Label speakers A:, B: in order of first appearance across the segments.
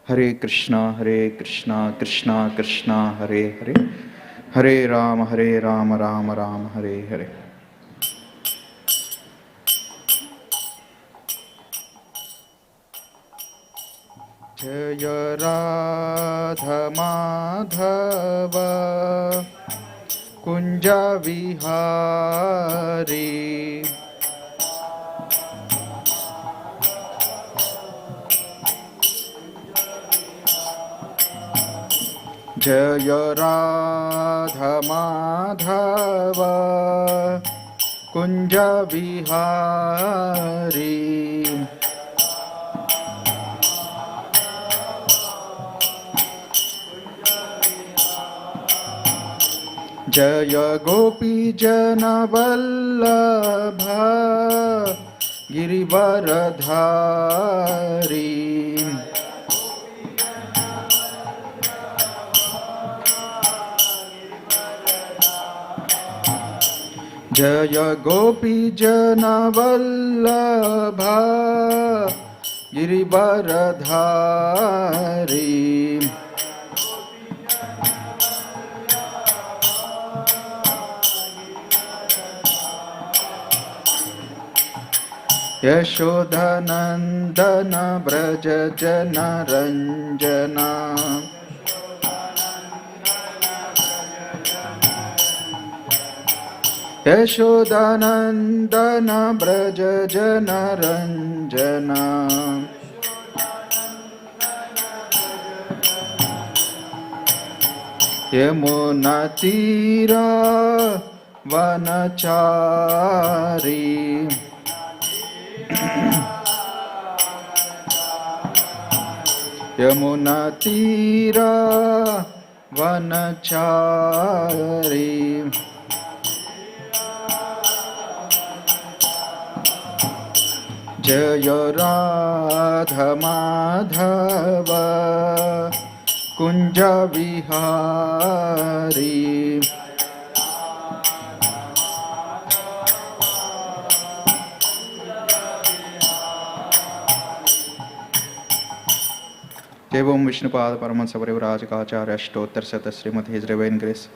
A: हरे कृष्णा कृष्णा कृष्णा हरे हरे, हरे राम राम राम हरे हरे। जय राधा माधव कुंज विहारी, जय राधा माधव कुंज विहारी, जय गोपी जन वल्लभ गिरिवरधारी, जय गोपी जन वल्लभ गिरिवरधारी, यशोधनंदन ब्रज जन रंजना, यशोदानंदन ब्रज जन रंजना, यमुना तीरा वनचारी, यमुना तीरा वनचारी, जय राधा माधव कुंज विहारी, जय ओम विष्णुपाद परमहंस परिव्राज काचार्य अष्टोत्तर शत श्रीमद हिज डिवाइन ग्रेस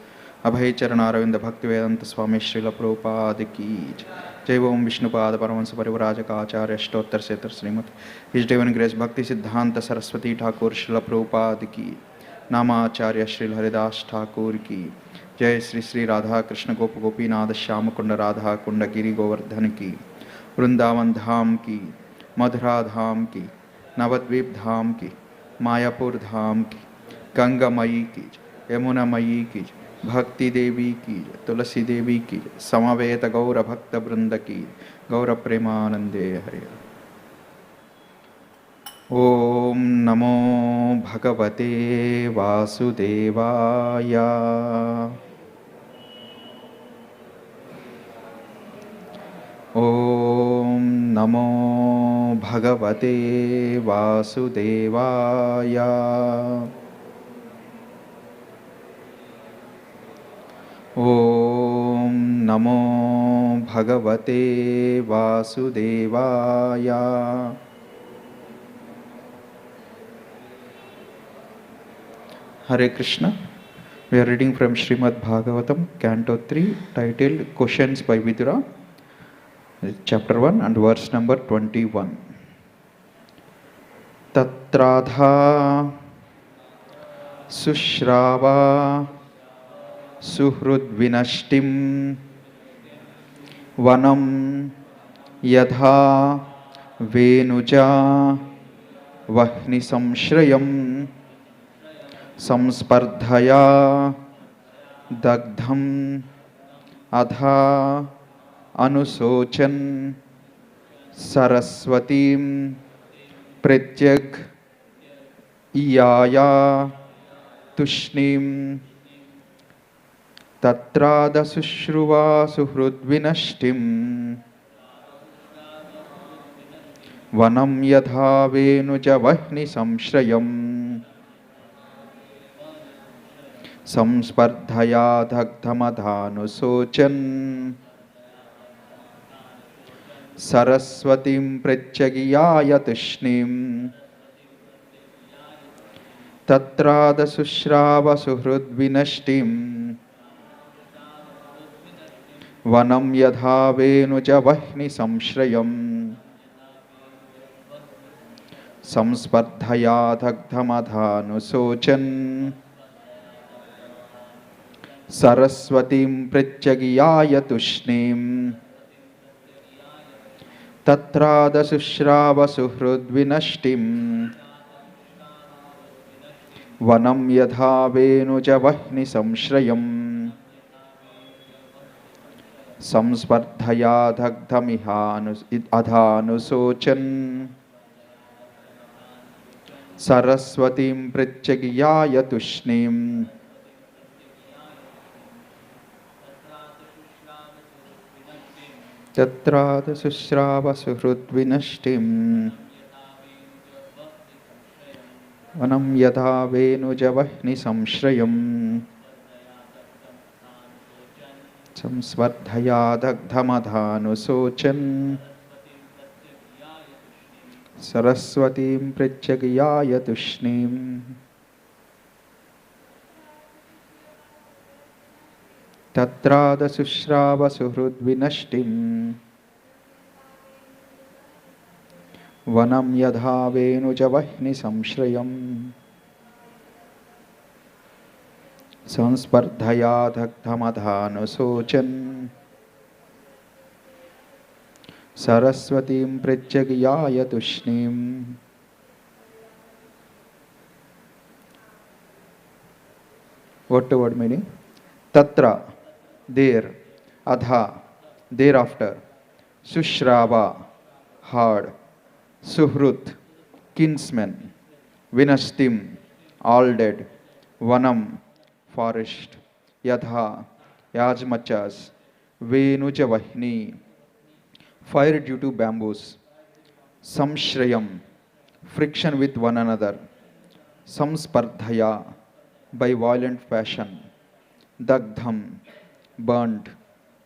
A: अभय चरण अरविंद भक्ति वेदांत स्वामी श्रील प्रभुपाद की जय ओम विष्णुपाद परमहंस परिव्राज काचार्य अष्टोत्तर शत श्रीमद हिज डिवाइन ग्रेस भक्ति सिद्धांत सरस्वती ठाकुर श्रील प्रभुपाद की नामाचार्य श्री हरिदास ठाकुर की जय श्री श्री राधा कृष्ण गोप गोपीनाथ श्याम कुंड राधा कुंड गिरी गोवर्धन की वृंदावन धाम की मधुरा धाम की नवद्वीप धाम की मायापुर धाम की गंगामयी की यमुनामयी की भक्ति देवी की तुलसी देवी की समवेत गौर भक्त वृंद की गौर प्रेमानंदे हरे। ओम नमो भगवते वासुदेवाय। ओम नमो Bhagavate Vasudevaya. Om Namo Bhagavate Vasudevaya. Hare Krishna. We are reading from Srimad Bhagavatam, Canto 3, titled Questions by Vidura, Chapter 1 and verse number 21. Tatradha Sushrava Suhrudvinashtim Vanam Yadha Venuja Vahni Samshrayam Samspardhaya Dagdham Adha Anusochan Saraswatim Pratyag Iyaya Tushnim Tatrada Sushruva Suhrudvinashtim Vanam Yadha Venuja Vahni Samshrayam Samspardhaya Dagdhamadhanusochan Saraswatim Pratyagiyaya Tushnim Tatrada Sushrava Suhrudvinashtim Vanam Yadha Venuja Vahni Samshrayam Samspardhaya Dagdhamadhanusochan Saraswatim Pratyagiyaya Tushnim Tatrada Sushrava Suhrudvinashtim Vanam Yadha Venuja Vahni Samshrayam Samspardhaya Dagdhamihadhanusochan Saraswatim Pratyagiyaya Tushnim Tatrada Sushrava Suhrudvinashtim Vanam Yadha Venuja Vahni Samshrayam Samsvardhaya Dagdhamadhanusochan Saraswatim Pratyagiyaya Tushnim Tatrada Sushrava Suhrudvinashtim Vanam Yadha Venuja Vahni Samshrayam Samspardhaya Dagdhamadhanusochan Saraswatim Pratyagiyaya Tushnim. Word to word meaning. Tatra, there. Adha, thereafter. Sushrava, heard. Suhrut, kinsman. Vinashtim, all dead. Vanam, forest. Yadha, as much as. Venuja Vahni, fire due to bamboos. Samshrayam, friction with one another. Samspardhaya, by violent passion. Dagdham, burnt.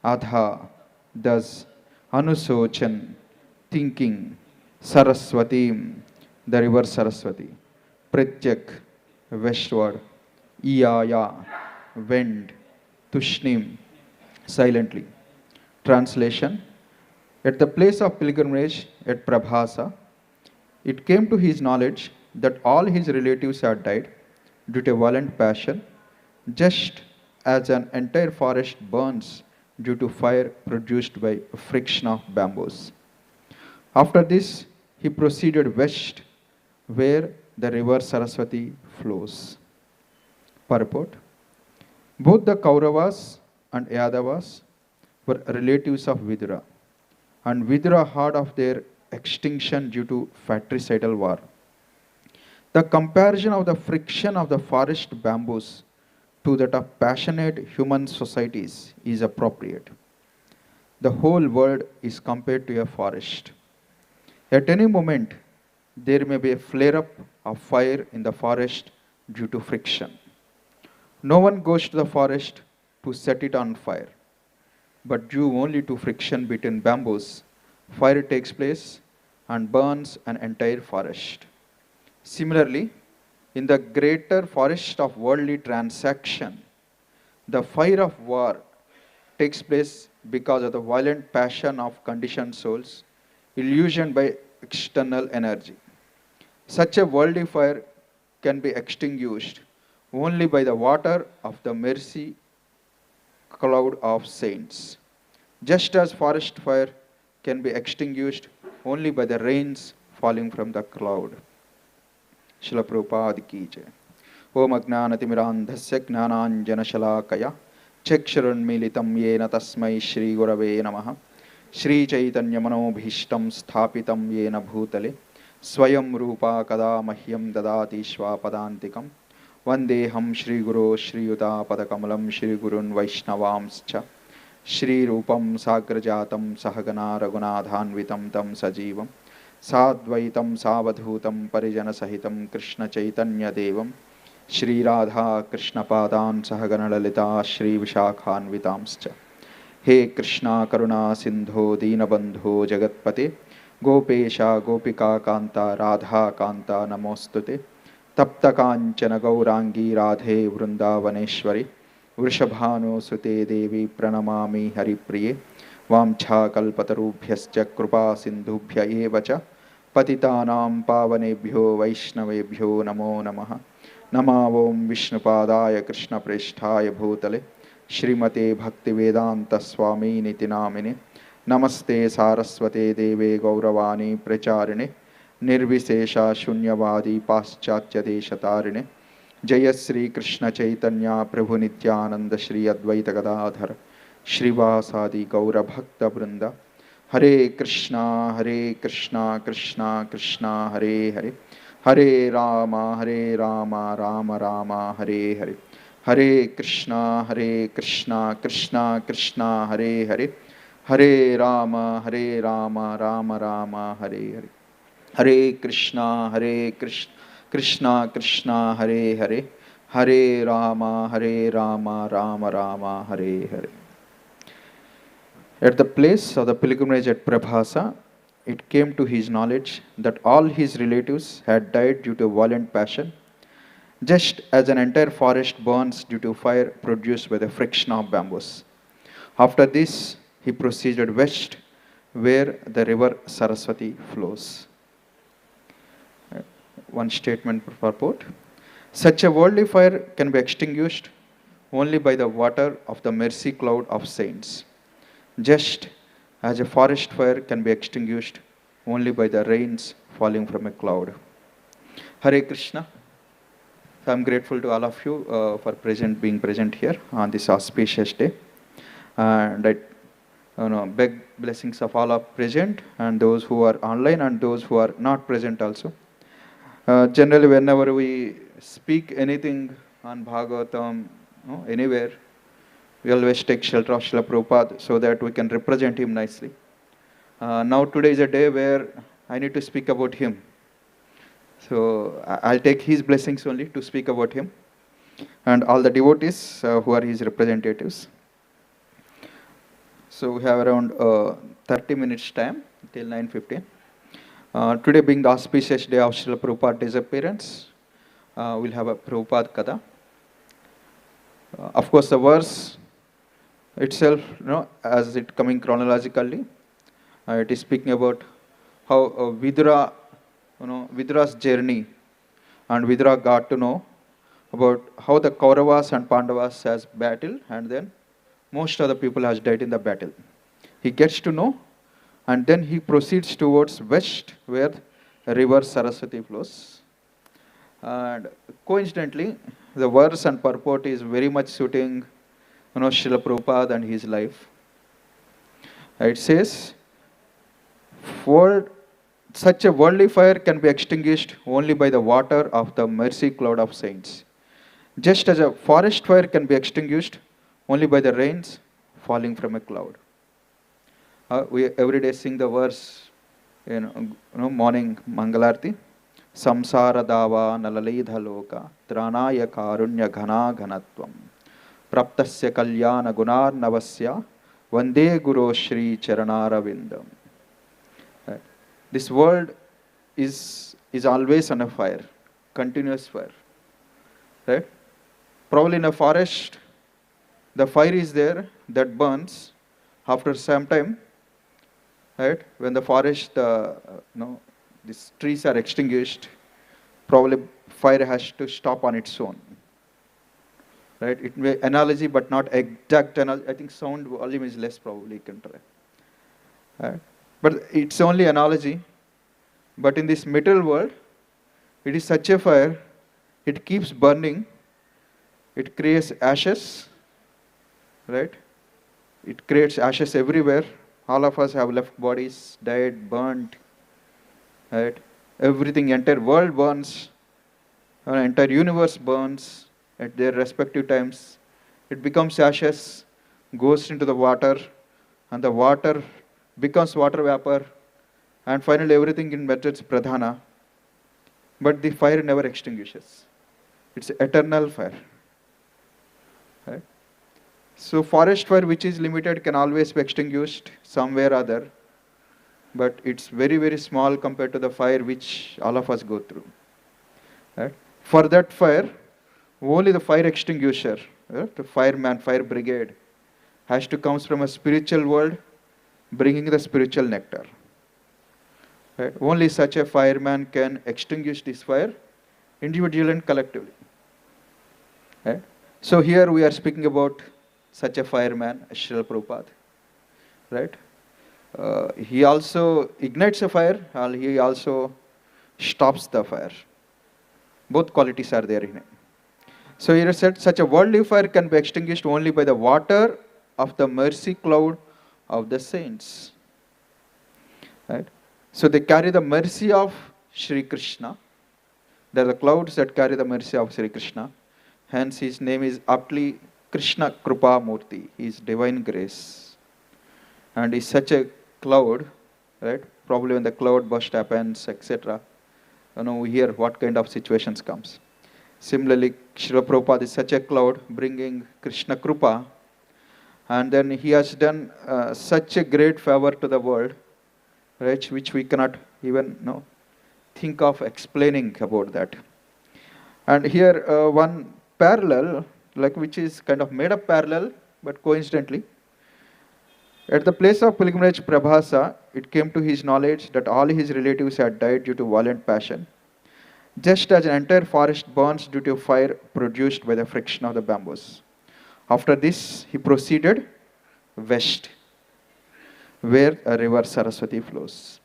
A: Adha, thus. Anusochan, thinking. Saraswatim, the river Saraswati. Pratyak, westward. Iyaya, went. Tushnim, silently. Translation. At the place of pilgrimage at Prabhasa, it came to his knowledge that all his relatives had died due to violent passion, just as an entire forest burns due to fire produced by friction of bamboos. After this, he proceeded west, where the river Saraswati flows. Purport. Both the Kauravas and Yadavas were relatives of Vidura, and Vidura heard of their extinction due to fratricidal war. The comparison of the friction of the forest bamboos to that of passionate human societies is appropriate. The whole world is compared to a forest. At any moment, there may be a flare-up of fire in the forest due to friction. No one goes to the forest to set it on fire, but due only to friction between bamboos, fire takes place and burns an entire forest. Similarly, in the greater forest of worldly transaction, the fire of war takes place because of the violent passion of conditioned souls, illusioned by external energy. Such a worldly fire can be extinguished only by the water of the mercy cloud of saints. Just as forest fire can be extinguished only by the rains falling from the cloud. Srila Prabhupada ki jai. Om Ajnanatimirandhasya Gnananjanashalakaya Chakshurunmilitam Yena Tasmai Shri Gurave Namaha Shri Chaitanya Manobhishtam Sthapitam Yena Bhutale Swayam Rupa Kada Mahyam Dadati Shwapadantikam Vandeham Shri Guru Shri Yuta Padakamalam Shri Gurun Vaishnavamscha Shri Rupam Sagrajatam Sahagana Raghunathanvitam Tam Sajivam Sadvaitam Savadhutam Parijana Sahitam Krishna Chaitanya Devam Shri Radha Krishna Padan Sahagana Lalita Shri Vishakhanvitamscha He Krishna Karuna Sindho Dinabandho Jagatpate Gopesha Gopika Kanta Radha Kanta Namostute Tapta Kanchana Gaurangi Radhe Vrindavaneshwari Vrishabhano Sute Devi Pranamami Haripriye Vamcha Kalpatarubhyascha Krupa Sindhubhya Evacha Patitanam Pavanebhyo Vaishnavebhyo Namo Namaha Namavom Vishnupadaya Krishna Presthaya Bhutale Srimate Bhaktivedanta Swami Nitinamine Namaste Saraswate Deve Gauravani Pracharine Nirvisesha Shunyavadi Paschatya Deshatarine Jaya Sri Krishna Chaitanya Prabhu Nityananda Shri Advaita Gadadhar Shrivasadi Gaura Bhakta Brinda Hare Krishna Krishna Krishna Hare Hare Hare Rama Rama Rama Hare Hare Hare Krishna Krishna Krishna Hare Hare Hare Rama Rama Rama Hare Hare Hare Krishna Krishna Krishna Hare Hare Hare Rama Rama Rama Hare Hare. At the place of the pilgrimage at Prabhasa, it came to his knowledge that all his relatives had died due to violent passion, just as an entire forest burns due to fire produced by the friction of bamboos. After this, he proceeded west, where the river Saraswati flows. One statement purport. Such a worldly fire can be extinguished only by the water of the mercy cloud of saints, just as a forest fire can be extinguished only by the rains falling from a cloud. Hare Krishna. I am grateful to all of you for being present here on this auspicious day. And I beg blessings of all of present and those who are online and those who are not present also. Generally, whenever we speak anything on Bhagavatam, anywhere, we always take shelter of Srila Prabhupada so that we can represent him nicely. Now today is a day where I need to speak about him. So I'll take his blessings only to speak about him and all the devotees who are his representatives. So we have around 30 minutes time till 9:15. Today being the auspicious day of Srila Prabhupada disappearance, we'll have a Prabhupada Katha. Of course, the verse itself, as it coming chronologically, it is speaking about how Vidura's journey, and Vidura got to know about how the Kauravas and Pandavas has battled, and then most of the people has died in the battle. He gets to know, and then he proceeds towards west, where the river Saraswati flows. And coincidentally, the verse and purport is very much suiting, Srila Prabhupada and his life. It says, such a worldly fire can be extinguished only by the water of the mercy cloud of saints. Just as a forest fire can be extinguished only by the rains falling from a cloud. We every day sing the verse, Morning Mangalarti. Samsara dava nalalidha loka tranaya karunya ghana ghanatvam praptasya kalyana gunar navasya vande guru shri charanaravindam. Right. This world is always on a fire, continuous fire. Right? Probably in a forest, the fire is there that burns. After some time, right, when the forest, these trees are extinguished, probably fire has to stop on its own. Right? It may analogy, but not exact analogy. I think sound volume is less, probably you can try. Right? But it's only analogy. But in this material world, it is such a fire, it keeps burning, it creates ashes, right? It creates ashes everywhere. All of us have left bodies, died, burnt, right? Everything, entire world burns, entire universe burns at their respective times. It becomes ashes, goes into the water, and the water becomes water vapor, and finally everything emerges pradhana. But the fire never extinguishes. It's eternal fire. Right? So forest fire, which is limited, can always be extinguished somewhere or other, but it's very, very small compared to the fire which all of us go through. Right? For that fire, only the fire extinguisher, the fireman, fire brigade, has to come from a spiritual world, bringing the spiritual nectar. Right? Only such a fireman can extinguish this fire, individually and collectively. Right? So here we are speaking about such a fireman, Srila Prabhupada. Right? He also ignites a fire, and he also stops the fire. Both qualities are there in him. So here said, such a worldly fire can be extinguished only by the water of the mercy cloud of the saints. Right? So they carry the mercy of Sri Krishna. They are the clouds that carry the mercy of Sri Krishna. Hence his name is aptly Krishna Krupa Murti. He is divine grace. And is such a cloud, right? Probably when the cloud burst happens, etc. We hear what kind of situations comes. Similarly, Srila Prabhupada is such a cloud bringing Krishna Krupa. And then he has done such a great favor to the world, right, which we cannot even think of explaining about that. And here one parallel, like which is kind of made up parallel, but coincidentally, at the place of pilgrimage Prabhasa, it came to his knowledge that all his relatives had died due to violent passion, just as an entire forest burns due to fire produced by the friction of the bamboos. After this, he proceeded west, where a river Saraswati flows.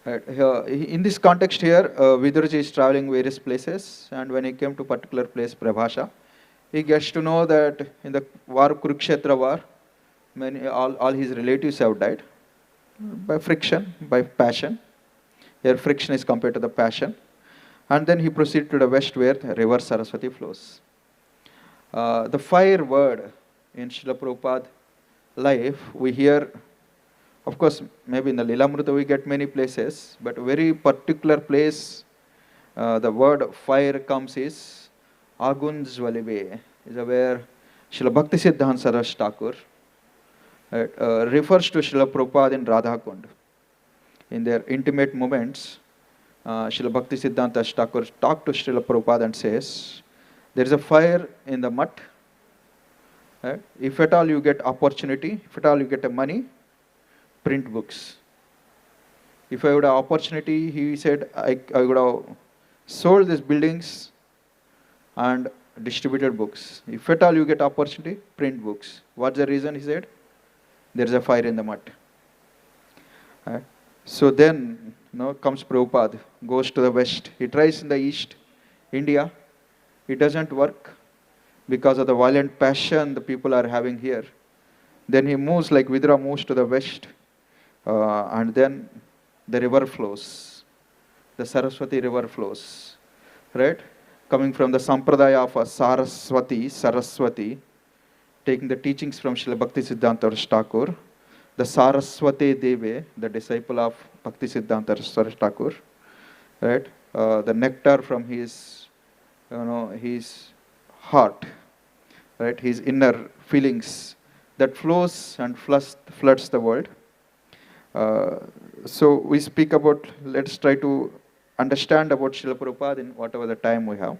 A: Right. In this context here, Vidurji is traveling various places, and when he came to particular place, Prabhasha, he gets to know that in the war Kurukshetra war, all his relatives have died by friction, by passion. Here friction is compared to the passion. And then he proceeded to the west where the river Saraswati flows. The fire word in Srila Prabhupada life, we hear, of course, maybe in the Lilamrita we get many places, but a very particular place, the word fire comes is Agunz Valibe, is where Srila Bhakti Siddhanta Saraswati Thakur refers to Srila Prabhupada in Radha Kund. In their intimate moments, Srila Bhakti Siddhanta Thakur talked to Srila Prabhupada and says, there is a fire in the mutt. Right? If at all you get opportunity, if at all you get a money, print books. If I would have opportunity, he said, I would have sold these buildings and distributed books. If at all you get opportunity, print books. What's the reason? He said, there is a fire in the mutt. Right? So then, comes Prabhupada, goes to the west. He tries in the east, India. It doesn't work because of the violent passion the people are having here. Then he moves like Vidura moves to the west, and then the river flows. The Saraswati river flows, right? Coming from the Sampradaya of a Saraswati, taking the teachings from Srila Bhakti Siddhanta Thakur, the Saraswati Deve, the disciple of Bhakti Siddhanta Saraswati Thakur, right? The nectar from his, his heart, right? His inner feelings that flows and floods the world. So we speak about, let's try to understand about Srila Prabhupada in whatever the time we have.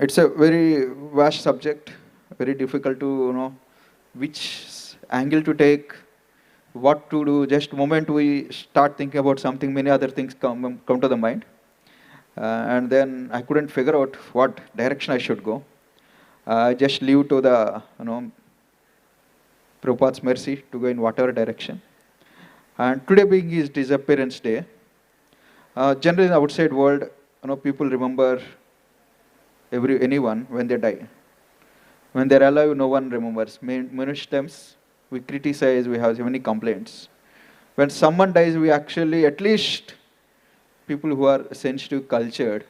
A: It's a very vast subject, very difficult to know which angle to take, what to do. Just the moment we start thinking about something, many other things come to the mind. And then I couldn't figure out what direction I should go. I just leave to the, Prabhupada's mercy to go in whatever direction. And today being his disappearance day, generally in the outside world, people remember anyone when they die. When they're alive, no one remembers. Many times we criticize, we have many complaints. When someone dies, we actually, at least people who are sensitive, cultured,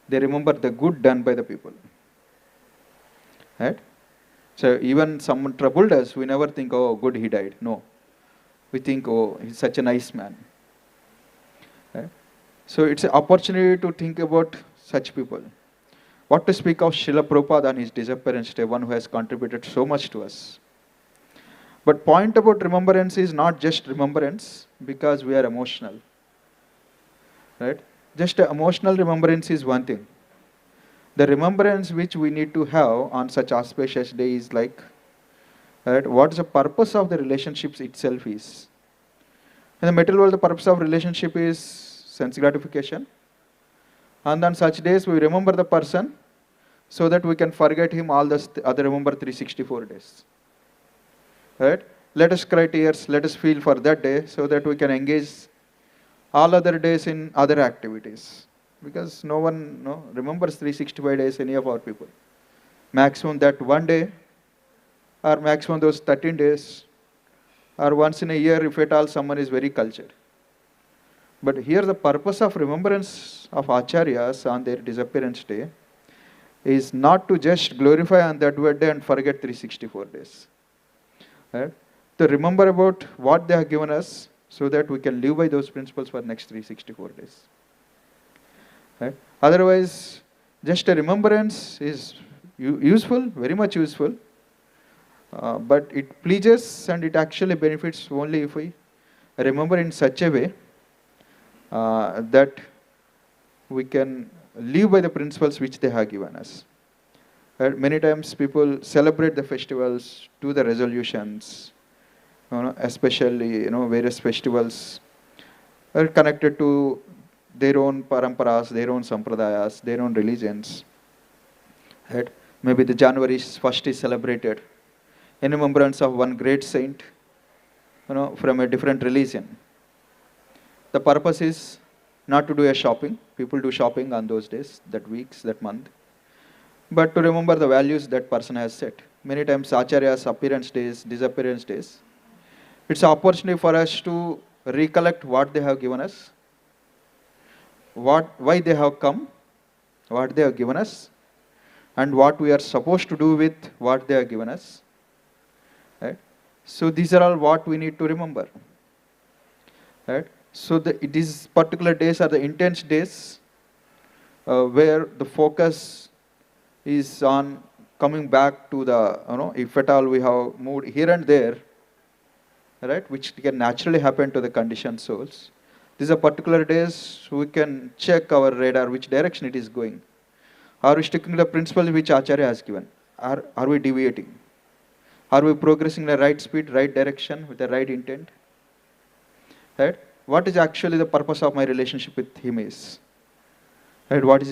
A: they remember the good done by the people. Right? So even someone troubled us, we never think, oh, good, he died. No. We think, oh, he's such a nice man. Right? So it's an opportunity to think about such people. What to speak of Srila Prabhupada and his disappearance day, one who has contributed so much to us. But point about remembrance is not just remembrance because we are emotional. Right? Just emotional remembrance is one thing. The remembrance which we need to have on such auspicious day is like, right, what is the purpose of the relationships itself is. In the material world, the purpose of relationship is sense gratification. And on such days, we remember the person so that we can forget him all the other remember 364 days. Right? Let us cry tears, let us feel for that day so that we can engage all other days in other activities. Because no one remembers 365 days, any of our people. Maximum that one day, or maximum those 13 days, or once in a year if at all someone is very cultured. But here the purpose of remembrance of Acharyas on their disappearance day is not to just glorify on that day and forget 364 days. Right? To remember about what they have given us so that we can live by those principles for next 364 days. Right? Otherwise, just a remembrance is useful, very much useful, but it pleases and it actually benefits only if we remember in such a way that we can live by the principles which they have given us. Right? Many times people celebrate the festivals, do the resolutions, especially various festivals are connected to their own paramparas, their own sampradayas, their own religions. Right? Maybe the January 1st is celebrated in remembrance of one great saint, from a different religion. The purpose is not to do a shopping. People do shopping on those days, that weeks, that month. But to remember the values that person has set. Many times Acharya's appearance days, disappearance days, it's an opportunity for us to recollect what they have given us, why they have come, what they have given us, and what we are supposed to do with what they have given us. Right? So these are all what we need to remember. Right? So these particular days are the intense days where the focus is on coming back to the, if at all we have moved here and there, right, which can naturally happen to the conditioned souls. These are particular days we can check our radar, which direction it is going. Are we sticking to the principles which Acharya has given? Are we deviating? Are we progressing in the right speed, right direction, with the right intent? Right? What is actually the purpose of my relationship with him is? Right? What he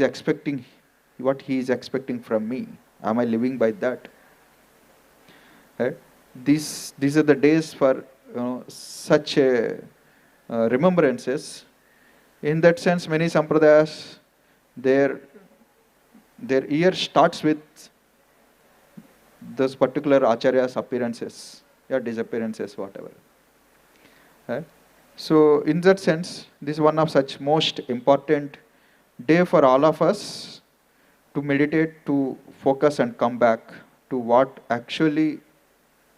A: is expecting from me? Am I living by that? Right? These are the days for such remembrances. In that sense, many sampradayas, their year starts with those particular acharyas' appearances, or disappearances, whatever. Right? So in that sense, this is one of such most important day for all of us to meditate, to focus and come back to what actually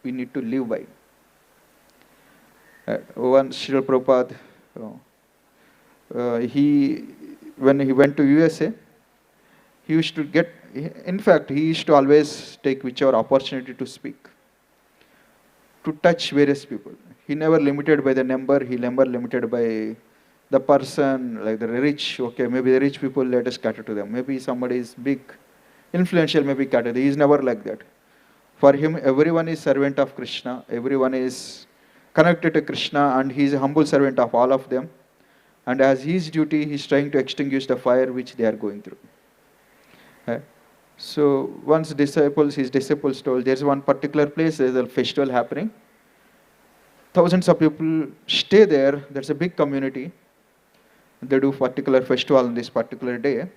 A: we need to live by. Once Srila Prabhupada, when he went to USA, he used to get, in fact, he used to always take whichever opportunity to speak, to touch various people. He never limited by the number, he never limited by the person, like the rich, okay, maybe the rich people, let us cater to them. Maybe somebody is big, influential, maybe cater. He is never like that. For him, everyone is servant of Krishna, everyone is connected to Krishna, and he is a humble servant of all of them. And as his duty, he is trying to extinguish the fire which they are going through. So once his disciples told, there's one particular place, there's a festival happening. Thousands of people stay there, there's a big community. They do particular festival on this particular day.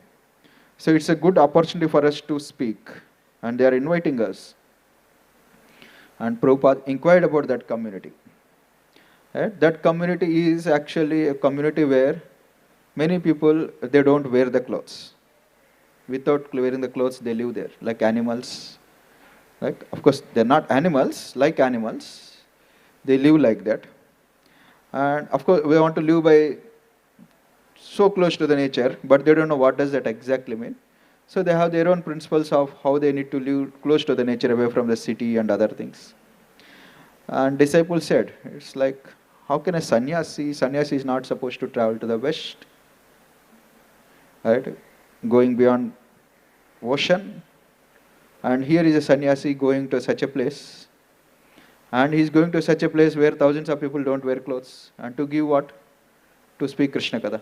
A: So it's a good opportunity for us to speak. And they are inviting us. And Prabhupada inquired about that community. That community is actually a community where many people, they don't wear the clothes. Without wearing the clothes, they live there, like animals. Like, of course, they're not animals, like animals. They live like that. And of course, we want to live by so close to the nature, but they don't know what does that exactly mean. So they have their own principles of how they need to live close to the nature, away from the city and other things. And disciples said, it's like, how can a sannyasi is not supposed to travel to the west, right? Going beyond ocean. And here is a sannyasi going to such a place. And he is going to such a place where thousands of people don't wear clothes. And to give what? To speak Krishna Katha.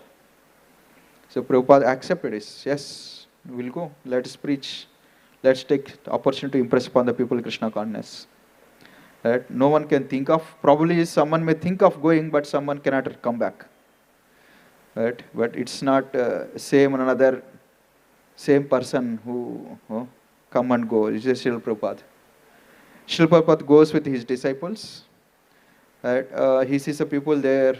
A: So Prabhupada accepted this. Yes, we'll go. Let's preach. Let's take the opportunity to impress upon the people Krishna consciousness. Right? No one can think of, probably someone may think of going, but someone cannot come back. Right? But it's not same person who come and go. It's just Srila Prabhupada. Srila Prabhupada goes with his disciples. Right? He sees the people there,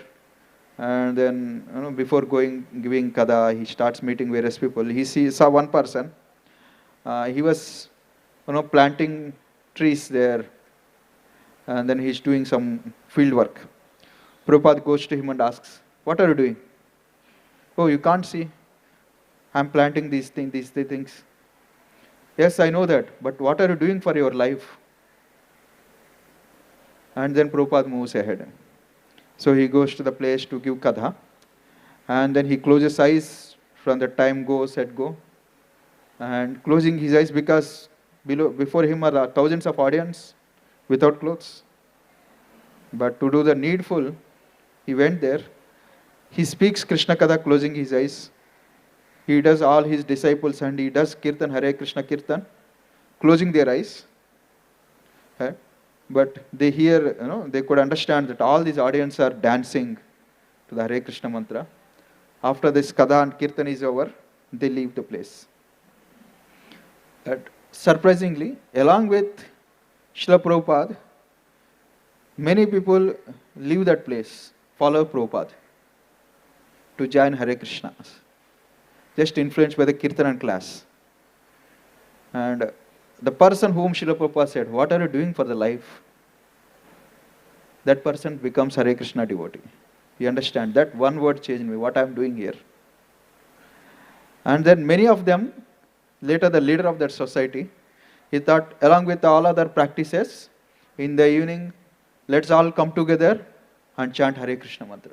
A: and then before giving kada, he starts meeting various people. He saw one person. He was planting trees there, and then he's doing some field work. Prabhupada goes to him and asks, "What are you doing?" "Oh, you can't see. I'm planting these things." "Yes, I know that, but what are you doing for your life?" And then Prabhupada moves ahead. So he goes to the place to give katha, and then he closes eyes from the time set go, and closing his eyes because before him are thousands of audience without clothes. But to do the needful, he went there. He speaks Krishna Katha closing his eyes. He does all his disciples and he does Kirtan, Hare Krishna Kirtan, closing their eyes. But they hear, they could understand that all these audience are dancing to the Hare Krishna mantra. After this Katha and Kirtan is over, they leave the place. Surprisingly, along with Srila Prabhupada, many people leave that place, follow Prabhupada to join Hare Krishna, just influenced by the Kirtan class. And the person whom Srila Prabhupada said, "What are you doing for the life?" that person becomes Hare Krishna devotee. You understand? That one word changed me, what I am doing here. And then many of them, later the leader of that society, he thought, along with all other practices, in the evening, let's all come together and chant Hare Krishna mantra.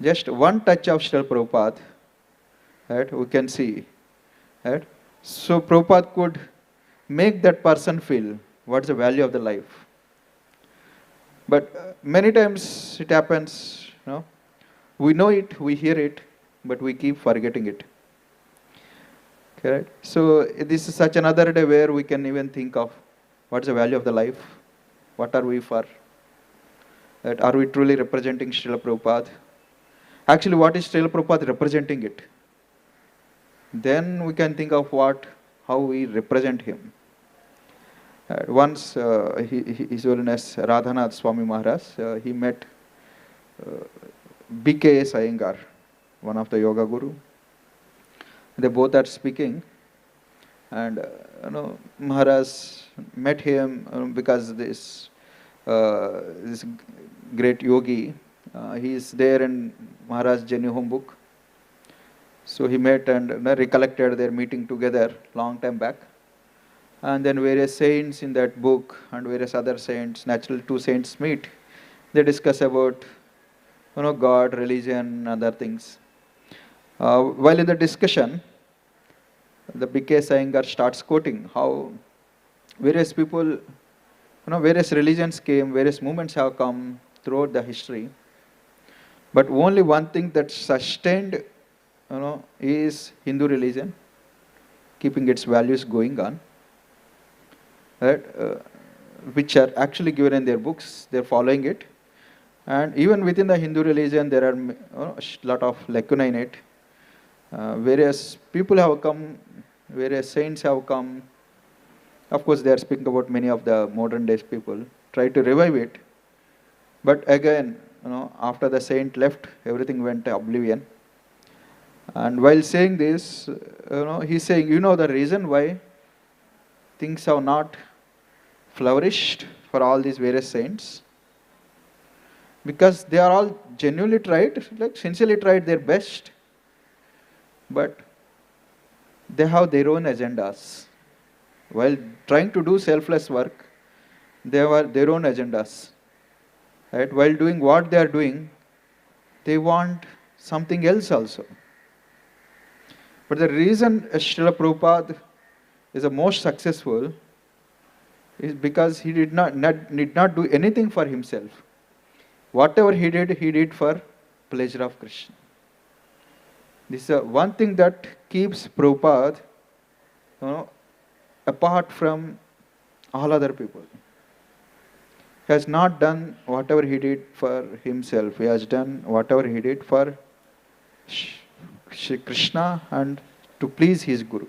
A: Just one touch of Srila Prabhupada, right, we can see. Right? So Prabhupada could make that person feel what's the value of the life. But many times it happens, we know it, we hear it, but we keep forgetting it. Okay, right? So this is such another day where we can even think of what's the value of the life, what are we for? Right? Are we truly representing Srila Prabhupada? Actually, what is Srila Prabhupada representing it? Then we can think of how we represent him. Once His Holiness Radhanath Swami Maharaj, he met B.K.S. Iyengar, one of the yoga guru. They both are speaking, and Maharaj met him because this this great yogi. He is there in Maharaj Jani home book. So he met and recollected their meeting together long time back. And then various saints in that book and various other saints, natural two saints meet. They discuss about God, religion, other things. While in the discussion, the B.K. Iyengar starts quoting how various people, various religions came, various movements have come throughout the history. But only one thing that sustained, is Hindu religion, keeping its values going on, right? Which are actually given in their books. They're following it. And even within the Hindu religion, there are a lot of lacuna in it. Various people have come, various saints have come. Of course, they are speaking about many of the modern days people, try to revive it. But again, after the saint left, everything went to oblivion. And while saying this, he's saying, the reason why things have not flourished for all these various saints? Because they are all genuinely tried, like sincerely tried their best, but they have their own agendas. While trying to do selfless work, they have their own agendas. Right? While doing what they are doing, they want something else also. But the reason Srila Prabhupada is the most successful is because he did not do anything for himself. Whatever he did for pleasure of Krishna. This is one thing that keeps Prabhupada, apart from all other people. He has not done whatever he did for himself. He has done whatever he did for Shri Krishna and to please his Guru.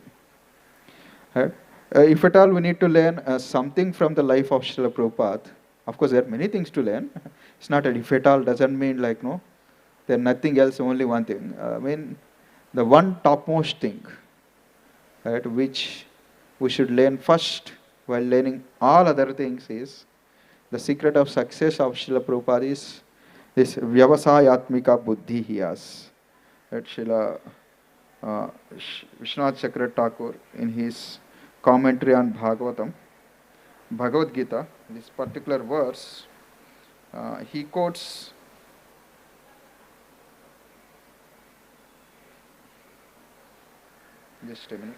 A: Right? If at all we need to learn something from the life of Srila Prabhupada, of course there are many things to learn. It's not that if at all doesn't mean like no, there's nothing else, only one thing. I mean, the one topmost thing, right, which we should learn first while learning all other things is the secret of success of Srila Prabhupada is this Vyavasayatmika Buddhi he has. Right, Srila Vishwanath Chakravarti Thakur in his commentary on Bhagavatam, Bhagavad Gita, this particular verse, he quotes just a minute.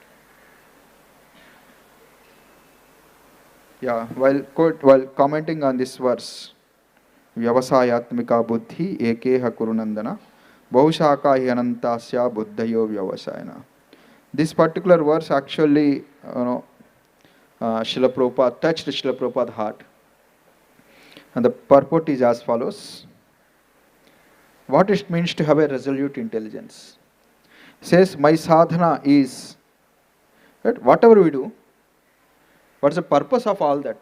A: Yeah, while commenting on this verse, Vyavasayatmika Buddhi Ekeha Kurunandana Baushaka Hyanantasya Buddhayo Vyavasayana. This particular verse actually, Srila Prabhupada touched Srila Prabhupada's heart. And the purport is as follows. What it means to have a resolute intelligence. It says, my sadhana is, right, whatever we do, what's the purpose of all that?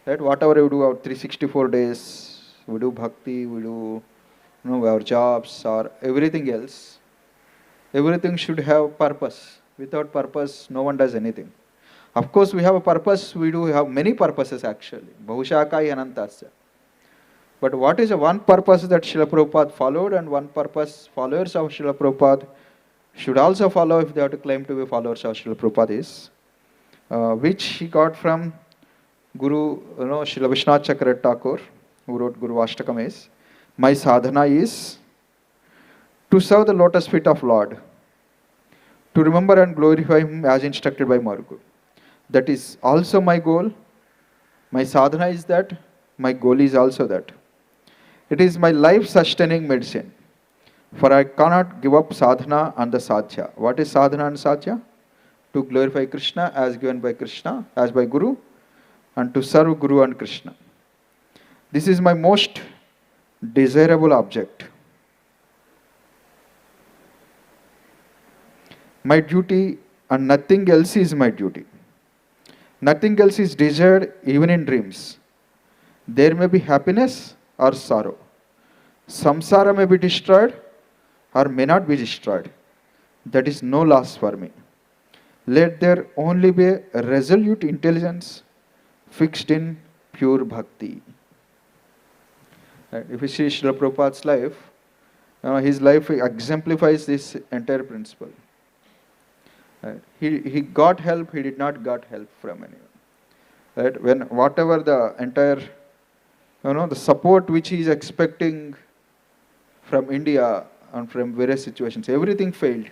A: Right, whatever we do our 364 days, we do bhakti, we do our jobs or everything else. Everything should have purpose. Without purpose, no one does anything. Of course, we have a purpose. We do have many purposes actually. Bahushakai Anantasya. But what is the one purpose that Srila Prabhupada followed and one purpose followers of Srila Prabhupada should also follow if they have to claim to be followers of Srila Prabhupada is, which he got from Guru, Srila Vishwanath Chakravarti Thakur, who wrote Guru Ashtakam is, my sadhana is to serve the lotus feet of Lord, to remember and glorify Him as instructed by Margu. That is also my goal. My sadhana is that. My goal is also that. It is my life-sustaining medicine. For I cannot give up sadhana and the sadhya. What is sadhana and sadhya? To glorify Krishna as given by Krishna, as by Guru, and to serve Guru and Krishna. This is my most desirable object. My duty and nothing else is my duty. Nothing else is desired even in dreams. There may be happiness or sorrow. Samsara may be destroyed or may not be destroyed. That is no loss for me. Let there only be a resolute intelligence fixed in pure bhakti. Right? If you see Srila Prabhupada's life, his life exemplifies this entire principle. Right? He got help, he did not got help from anyone. Right? When whatever the entire, the support which he is expecting from India and from various situations, everything failed.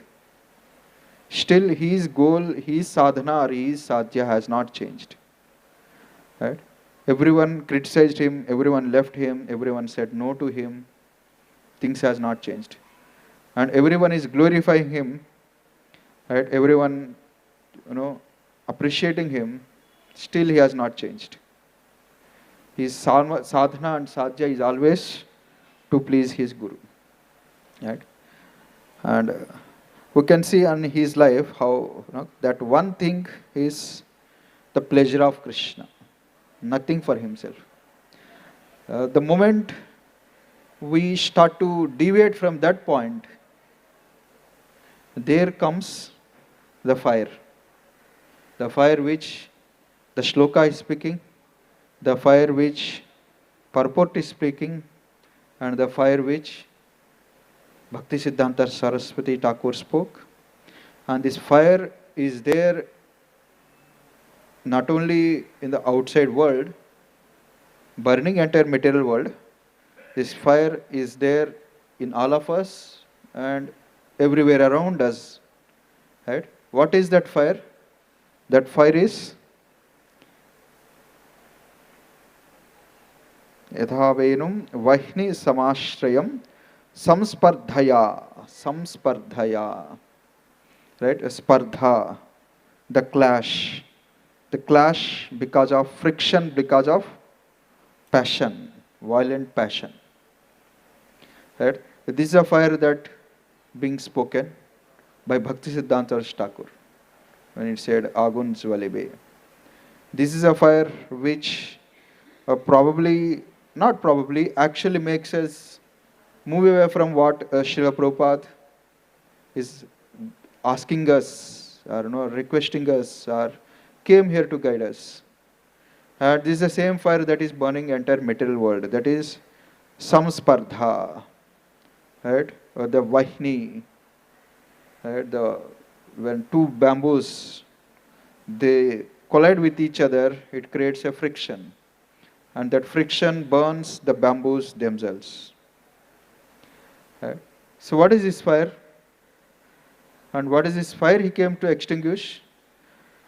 A: Still his goal, his sadhana or his sadhya has not changed. Right? Everyone criticized him, everyone left him, everyone said no to him. Things has not changed. And everyone is glorifying him. Right? Everyone, appreciating him. Still he has not changed. His sadhana and sadhya is always to please his guru. Right? And we can see in his life how that one thing is the pleasure of Krishna. Nothing for himself. The moment we start to deviate from that point, there comes the fire. The fire which the shloka is speaking, the fire which purport is speaking, and the fire which Bhakti Siddhanta Saraswati Thakur spoke. And this fire is there not only in the outside world, burning entire material world, this fire is there in all of us and everywhere around us. Right? What is that fire? That fire is Yathavenum Vahni Samashrayam Samspardhaya. Right? A spardha, the clash. The clash because of friction, because of passion, violent passion. Right? This is a fire that being spoken by Bhakti Siddhanta Thakur when it said Agun Jwalibe. This is a fire which actually makes us move away from what Srila Prabhupada is asking us or requesting us or came here to guide us. And this is the same fire that is burning entire material world. That is samspardha, right? Or the vahni, right? When two bamboos they collide with each other, it creates a friction, and that friction burns the bamboos themselves. Right? So, what is this fire? And what is this fire he came to extinguish?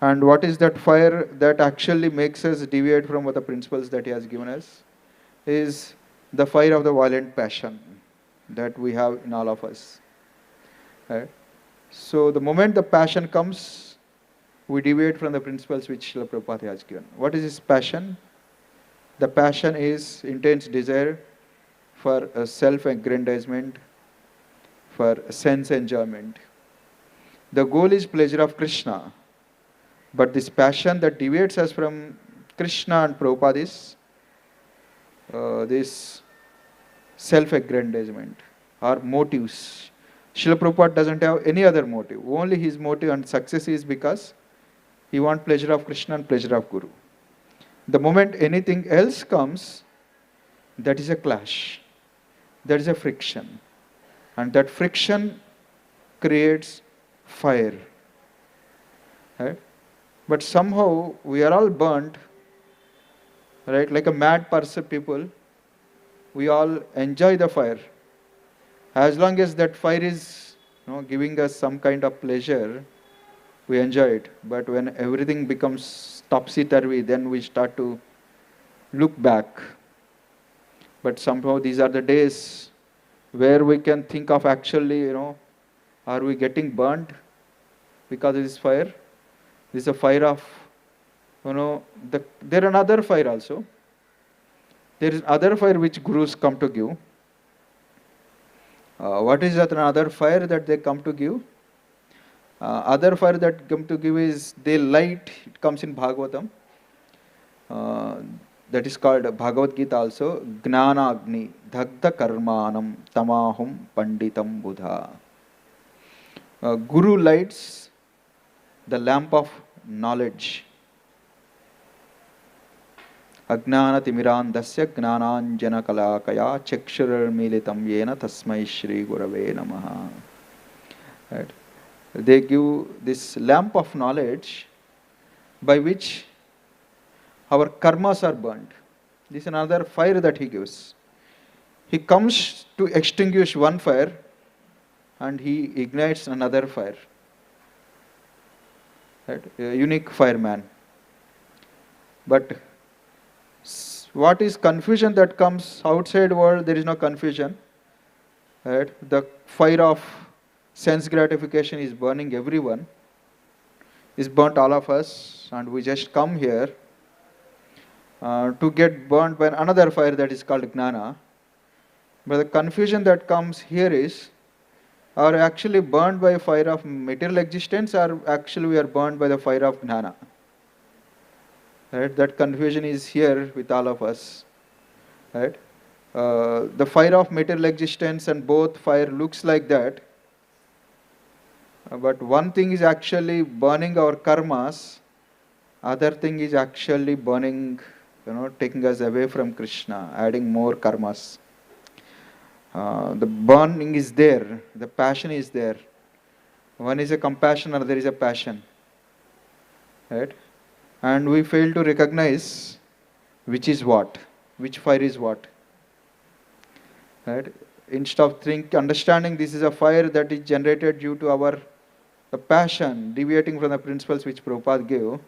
A: And what is that fire that actually makes us deviate from what the principles that he has given us? Is the fire of the violent passion that we have in all of us. Right? So the moment the passion comes, we deviate from the principles which Srila Prabhupada has given. What is this passion? The passion is intense desire for self-aggrandizement, for sense enjoyment. The goal is pleasure of Krishna. But this passion that deviates us from Krishna and Prabhupada is this self-aggrandizement or motives. Srila Prabhupada doesn't have any other motive. Only his motive and success is because he wants pleasure of Krishna and pleasure of Guru. The moment anything else comes, that is a clash. That is a friction. And that friction creates fire. Right? But somehow we are all burnt, right? Like a mad person people, we all enjoy the fire. As long as that fire is giving us some kind of pleasure, we enjoy it. But when everything becomes topsy-turvy, then we start to look back. But somehow these are the days where we can think of actually, are we getting burnt because of this fire? This is a fire of, there is another fire also. There is other fire which gurus come to give. What is that another fire that they come to give? Other fire that come to give is they light, it comes in Bhagavatam. That is called Bhagavad Gita also. Gnana Agni, Dhagda Karmanam, Tamahum Panditam Buddha. Guru lights the lamp of knowledge. Ajnanatimirandasya gnananjanakalakaya chakshurmilitam yena tasmai Shri Gurave Namaha. Right? They give this lamp of knowledge by which our karmas are burnt. This is another fire that he gives. He comes to extinguish one fire and he ignites another fire. Right? A unique fireman. But what is confusion that comes outside world? There is no confusion. Right? The fire of sense gratification is burning everyone, is burnt all of us, and we just come here to get burnt by another fire that is called Gnana. But the confusion that comes here is, are actually burned by fire of material existence, or actually we are burned by the fire of Gnana? Right? That confusion is here with all of us. Right? The fire of material existence and both fire looks like that. But one thing is actually burning our karmas, other thing is actually burning, taking us away from Krishna, adding more karmas. The burning is there, the passion is there. One is a compassion, other is a passion. Right? And we fail to recognize which is what, which fire is what. Right? Instead of understanding this is a fire that is generated due to our passion, deviating from the principles which Prabhupada gave,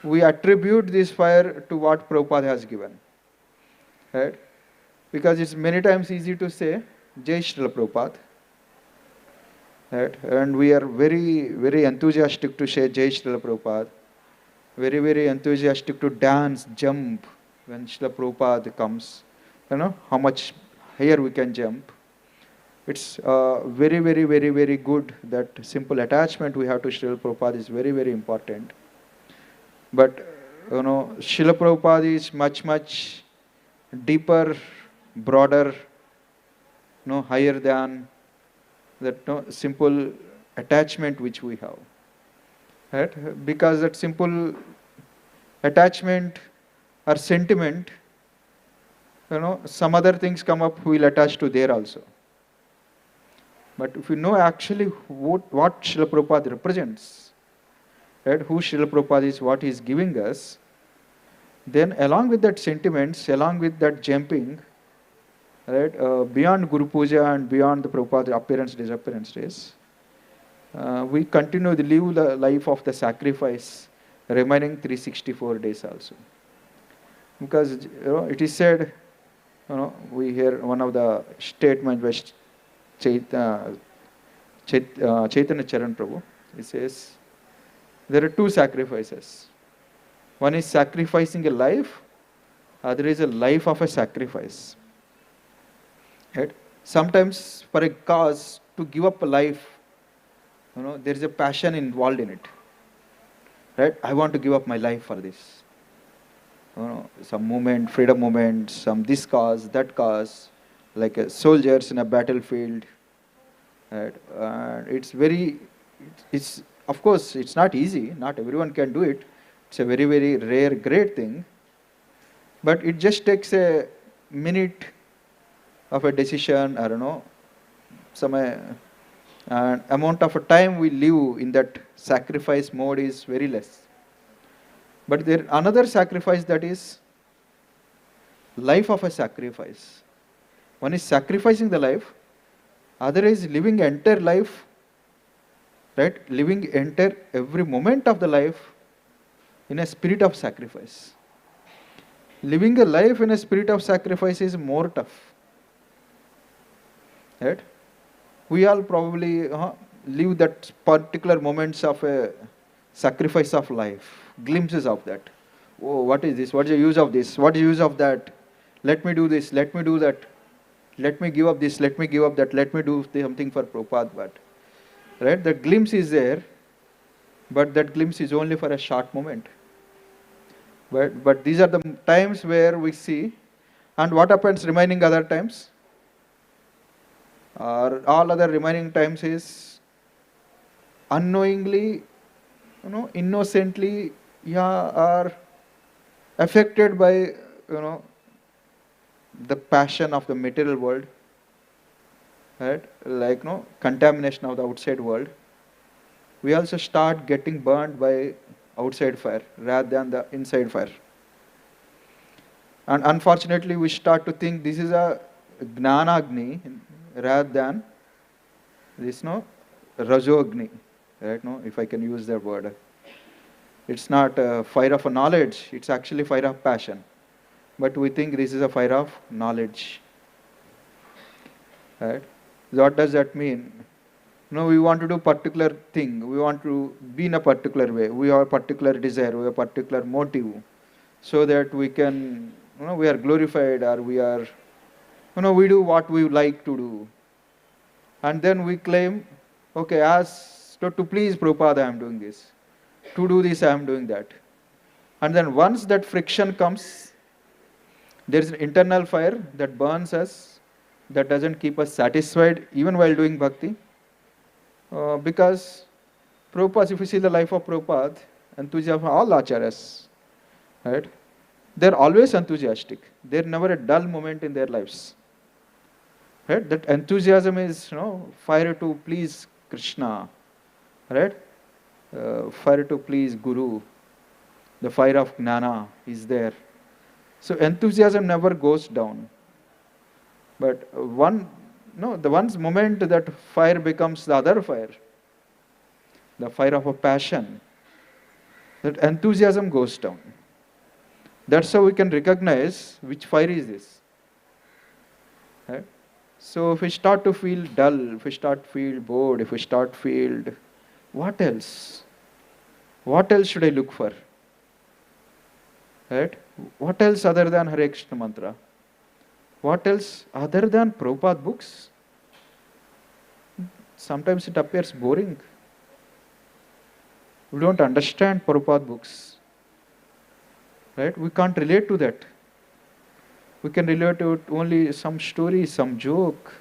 A: we attribute this fire to what Prabhupada has given. Right? Because it's many times easy to say, Jai Srila Prabhupada. Right? And we are very, very enthusiastic to say Jai Srila Prabhupada. Very, very enthusiastic to dance, jump when Srila Prabhupada comes. How much higher we can jump. It's very, very, very, very good that simple attachment we have to Srila Prabhupada is very, very important. But, Srila Prabhupada is much, much deeper, broader, higher than that simple attachment which we have. Right? Because that simple attachment or sentiment, some other things come up, we will attach to there also. But if we know actually what Srila Prabhupada represents, right, who Srila Prabhupada is, what he is giving us, then along with that sentiments, along with that jumping, right, beyond Guru Puja and beyond the Prabhupada appearance, disappearance days, we continue to live the life of the sacrifice, remaining 364 days also. Because it is said, we hear one of the statements by Chaitanya Charan Prabhu. He says, there are two sacrifices. One is sacrificing a life, other is a life of a sacrifice. Right? Sometimes for a cause, to give up a life, there is a passion involved in it. Right? I want to give up my life for this. Some movement, freedom movement, some this cause, that cause, like soldiers in a battlefield. Right? It's of course, it's not easy. Not everyone can do it. It's a very, very rare, great thing. But it just takes a minute of a decision, I don't know, some amount of time we live in that sacrifice mode is very less. But there another sacrifice that is life of a sacrifice. One is sacrificing the life, other is living entire life, right? Living entire every moment of the life in a spirit of sacrifice. Living a life in a spirit of sacrifice is more tough. Right? We all probably live that particular moments of a sacrifice of life, glimpses of that. Oh, what is this? What is the use of this? What is the use of that? Let me do this, let me do that. Let me give up this, let me give up that, let me do something for Prabhupada. But, right? That glimpse is there, but that glimpse is only for a short moment. But these are the times where we see, and what happens remaining other times? All other remaining times is unknowingly, innocently, or affected by, the passion of the material world, right? Like, contamination of the outside world. We also start getting burned by outside fire rather than the inside fire. And unfortunately, we start to think this is a Gnanagni rather than this, Rajogni, right? No, if I can use that word. It's not a fire of a knowledge, it's actually fire of passion. But we think this is a fire of knowledge. Right? What does that mean? We want to do particular thing. We want to be in a particular way. We have a particular desire. We have a particular motive, so that we can, we are glorified, or we are, we do what we like to do, and then we claim, okay, as to please Prabhupada, I am doing this. To do this, I am doing that. And then once that friction comes, there is an internal fire that burns us, that doesn't keep us satisfied even while doing bhakti. Because Prabhupada, if you see the life of Prabhupada, enthusiasm of all acharyas, right? They're always enthusiastic. There's never a dull moment in their lives. Right? That enthusiasm is, fire to please Krishna, right? Fire to please Guru. The fire of Gnana is there. So enthusiasm never goes down. But the one moment that fire becomes the other fire, the fire of a passion, that enthusiasm goes down. That's how we can recognize which fire is this. Right? So if we start to feel dull, if we start to feel bored, if we start to feel, what else? What else should I look for? Right? What else other than Hare Krishna mantra? What else other than Prabhupada books? Sometimes it appears boring. We don't understand Prabhupada books. Right? We can't relate to that. We can relate to only some story, some joke,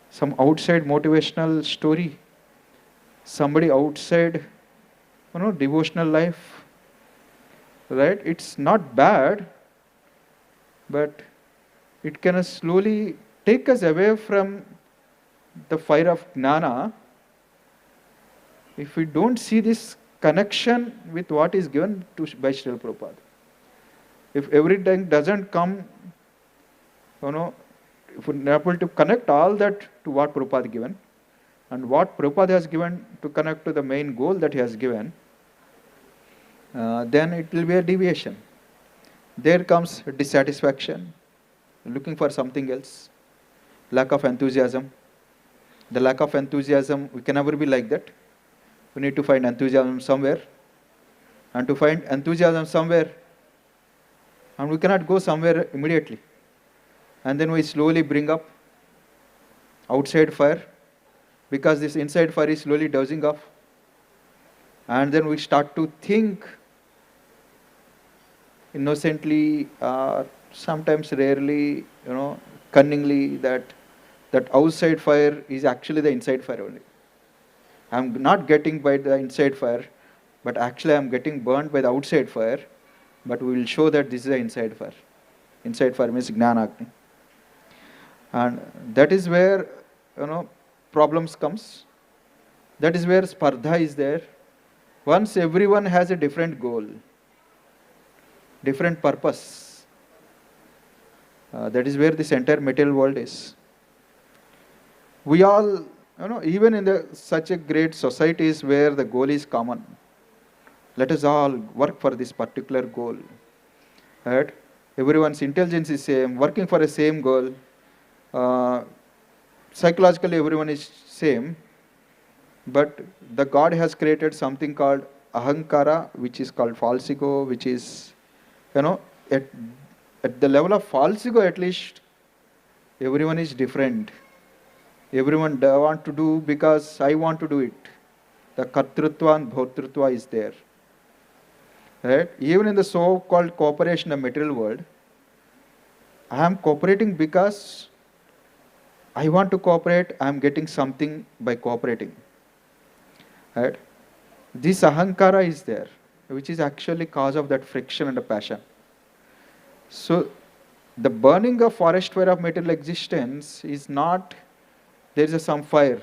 A: some outside motivational story, somebody outside, devotional life. Right? It's not bad, but it can slowly take us away from the fire of Gnana if we don't see this connection with what is given by Srila Prabhupada. If everything doesn't come, if we're not able to connect all that to what Prabhupada given, and what Prabhupada has given to connect to the main goal that he has given, then it will be a deviation. There comes dissatisfaction, looking for something else, lack of enthusiasm. The lack of enthusiasm, we can never be like that. We need to find enthusiasm somewhere. And to find enthusiasm somewhere, and we cannot go somewhere immediately. And then we slowly bring up outside fire, because this inside fire is slowly dozing off. And then we start to think innocently, sometimes rarely, cunningly, that outside fire is actually the inside fire only. I'm not getting by the inside fire, but actually I'm getting burnt by the outside fire. But we will show that this is the inside fire. Inside fire means Gnanagni. And that is where, problems comes. That is where Spardha is there. Once everyone has a different goal, different purpose, that is where this entire material world is. We all, even in such a great societies where the goal is common, let us all work for this particular goal. Right? Everyone's intelligence is same, working for a same goal. Psychologically, everyone is same. But the God has created something called ahankara, which is called false ego, which is, at the level of false ego at least, everyone is different. Everyone want to do because I want to do it. The kartrutva and bhotrutva is there. Right? Even in the so-called cooperation in the material world, I am cooperating because I want to cooperate, I am getting something by cooperating. Right? This ahankara is there, which is actually cause of that friction and the passion. So the burning of forest fire of material existence is not, there is some fire.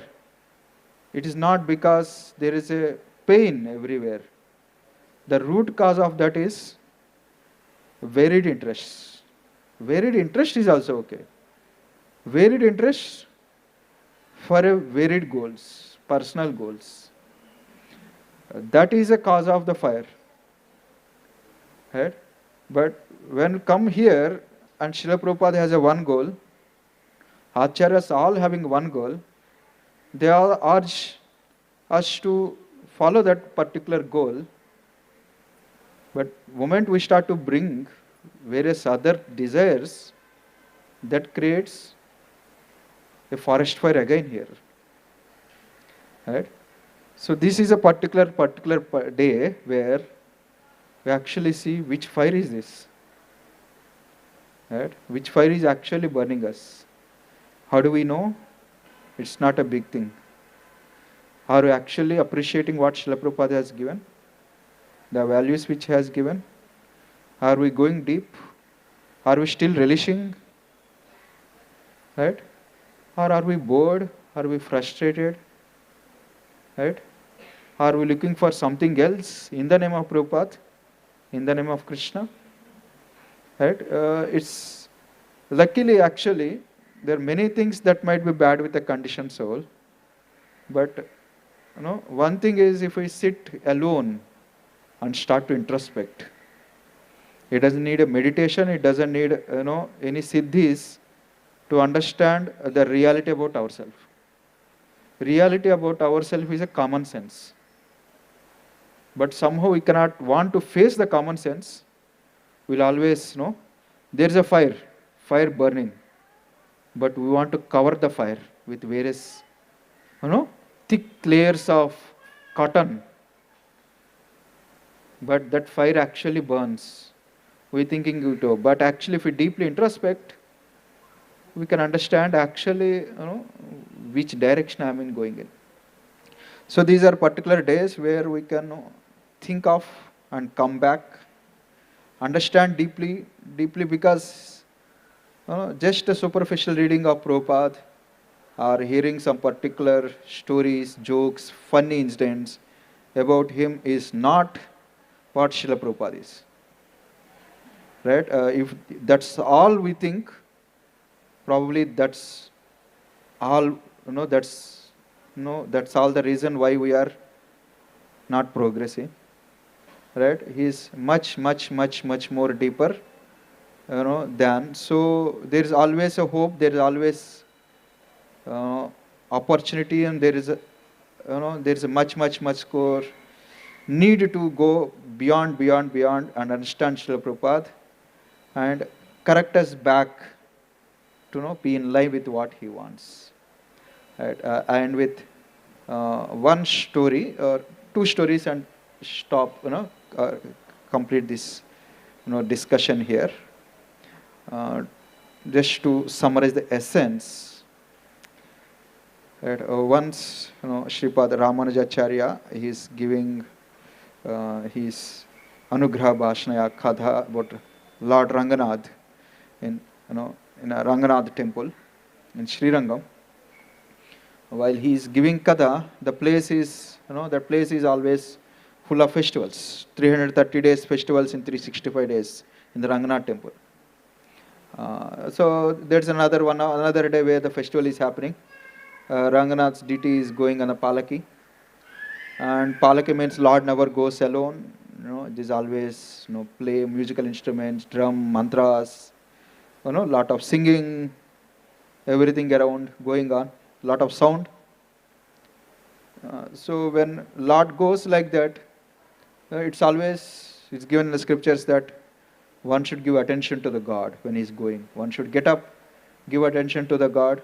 A: It is not because there is a pain everywhere. The root cause of that is varied interests. Varied interest is also okay. Varied interest for a varied goals, personal goals. That is a cause of the fire. Right? But when come here and Srila Prabhupada has a one goal, Acharyas all having one goal, they all urge us to follow that particular goal. But moment we start to bring various other desires, that creates a forest fire again here. Right? So this is a particular day where we actually see which fire is this. Right? Which fire is actually burning us. How do we know? It's not a big thing. Are we actually appreciating what Srila Prabhupada has given? The values which he has given? Are we going deep? Are we still relishing? Right? Or are we bored? Are we frustrated? Right? Are we looking for something else in the name of Prabhupada? In the name of Krishna? Right? It's luckily actually there are many things that might be bad with a conditioned soul, but one thing is if we sit alone and start to introspect, it doesn't need a meditation, it doesn't need any siddhis to understand the reality about ourselves. Reality about ourselves is a common sense. But somehow we cannot want to face the common sense. We'll always know there's a fire burning. But we want to cover the fire with various, thick layers of cotton. But that fire actually burns. We're thinking it over. But actually, if we deeply introspect, we can understand actually, which direction I'm going in. So these are particular days where we can think of and come back, understand deeply because just a superficial reading of Prabhupada or hearing some particular stories, jokes, funny incidents about him is not what Srila Prabhupada is. Right? If that's all we think, probably that's all, that's all the reason why we are not progressing. Right? He is much more deeper, than. So there is always a hope, there is always opportunity, and there is a much more need to go beyond and understand Srila Prabhupada and correct us back to be in line with what he wants. Right? And with one story or two stories and stop, complete this discussion here. Just to summarize the essence. Right? Once Sripad Ramanujacharya, he is giving his Anugraha Bhashnaya Katha about Lord Ranganath in a Ranganath temple in Sri Rangam. While he is giving Katha, the place is always full of festivals. 330 days festivals in 365 days in the Ranganath temple. So there's another day where the festival is happening. Ranganath's deity is going on a palaki. And palaki means Lord never goes alone. There's always play musical instruments, drum, mantras, lot of singing, everything around going on, lot of sound. So when Lord goes like that, it's given in the scriptures that one should give attention to the God when he's going. One should get up, give attention to the God.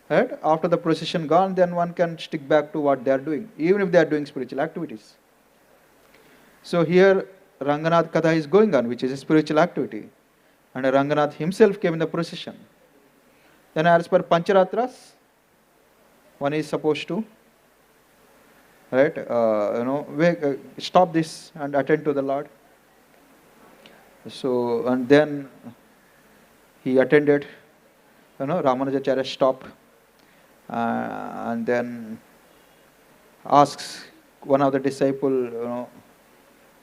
A: Right? After the procession gone, then one can stick back to what they are doing, even if they are doing spiritual activities. So here, Ranganath Katha is going on, which is a spiritual activity. And Ranganath himself came in the procession. Then as per Pancharatras, one is supposed to, right, stop this and attend to the Lord. So, and then he attended, Ramanujacharya stop, and then asks one of the disciple,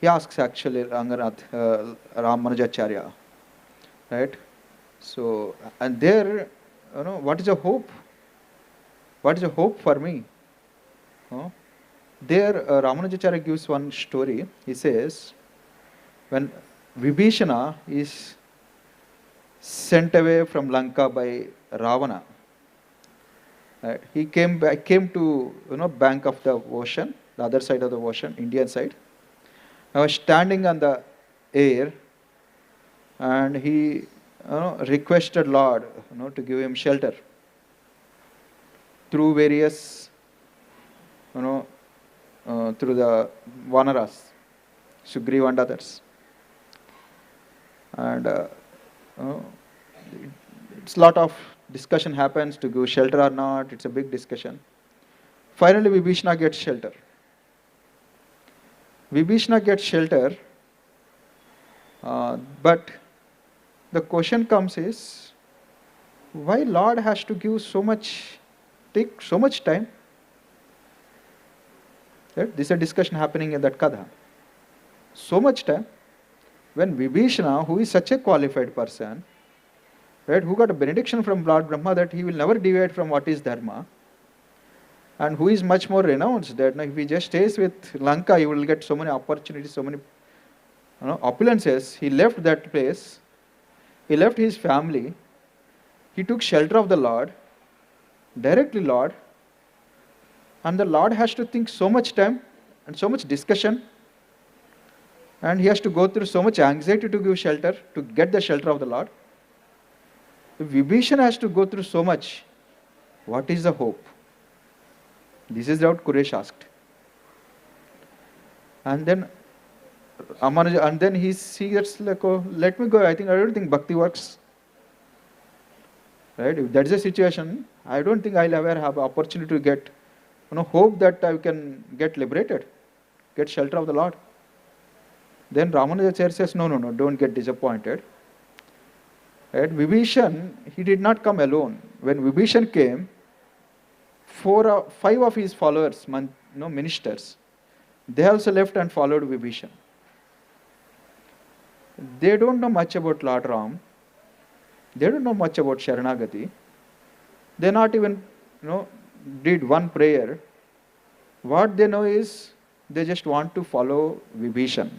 A: he asks actually Ranganath, Ramanujacharya, right? So, and there, what is the hope? What is the hope for me? There, Ramanujacharya gives one story. He says, when Vibhishana is sent away from Lanka by Ravana, right? He came to bank of the ocean, the other side of the ocean, Indian side. I was standing on the air, and he requested Lord to give him shelter through various through the Vanaras, Sugriva and others. And it's a lot of discussion happens to give shelter or not. It's a big discussion. Finally, Vibhishana gets shelter. Vibhishana gets shelter, but the question comes is, why Lord has to give take so much time? Right? This is a discussion happening in that Katha. So much time. When Vibhishana, who is such a qualified person, right, who got a benediction from Lord Brahma that he will never deviate from what is Dharma, and who is much more renounced that if he just stays with Lanka, he will get so many opportunities, so many opulences. He left that place, he left his family, he took shelter of the Lord, directly Lord, and the Lord has to think so much time and so much discussion, and he has to go through so much anxiety to give shelter, to get the shelter of the Lord. If Vibhishana has to go through so much, what is the hope? This is what Kuresh asked. And then he gets like, oh, let me go. I don't think bhakti works. Right? If that is a situation, I don't think I'll ever have opportunity to get, hope that I can get liberated, get shelter of the Lord. Then Ramanujacharya says, no, don't get disappointed. Right? Vibhishan, he did not come alone. When Vibhishan came, 5 of his followers, ministers, they also left and followed Vibhishan. They don't know much about Lord Ram. They don't know much about Sharanagati. They not even, did one prayer. What they know is they just want to follow Vibhishan.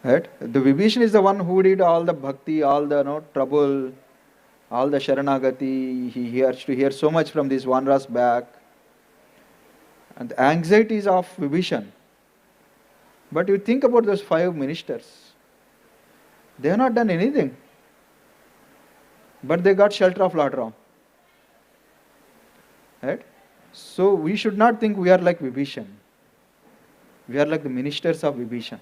A: Right? The Vibhishan is the one who did all the bhakti, all the trouble, all the Sharanagati. He has to hear so much from these Vanaras back. And the anxieties of Vibhishan. But you think about those 5 ministers. They have not done anything. But they got shelter of Lord Ram. Right? So we should not think we are like Vibhishan. We are like the ministers of Vibhishan.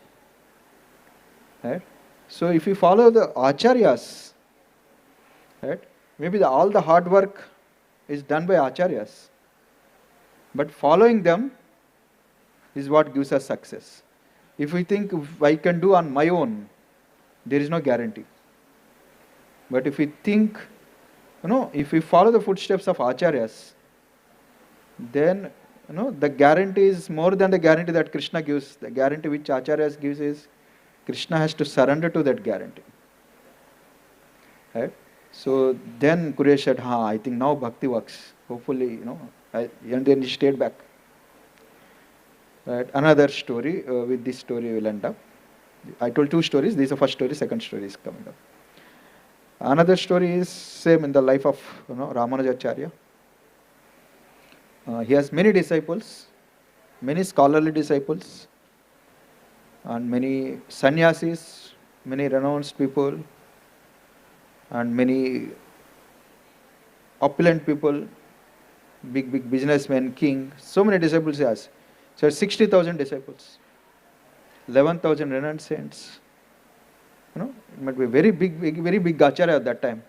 A: Right? So if we follow the acharyas, right, maybe all the hard work is done by acharyas, but following them is what gives us success. If we think if I can do on my own, there is no guarantee. But if we think, if we follow the footsteps of acharyas, then the guarantee is more than the guarantee that Krishna gives. The guarantee which acharyas gives is Krishna has to surrender to that guarantee. Right? So then Kuresh said, I think now bhakti works. Hopefully, and then he stayed back. Right? Another story, with this story we'll end up. I told 2 stories. This is the first story, second story is coming up. Another story is same in the life of Ramanujacharya. He has many disciples, many scholarly disciples, and many sannyasis, many renounced people, and many opulent people, big businessmen, king. So many disciples he has. So 60,000 disciples, 11,000 renowned saints. It might be very big acharya at that time.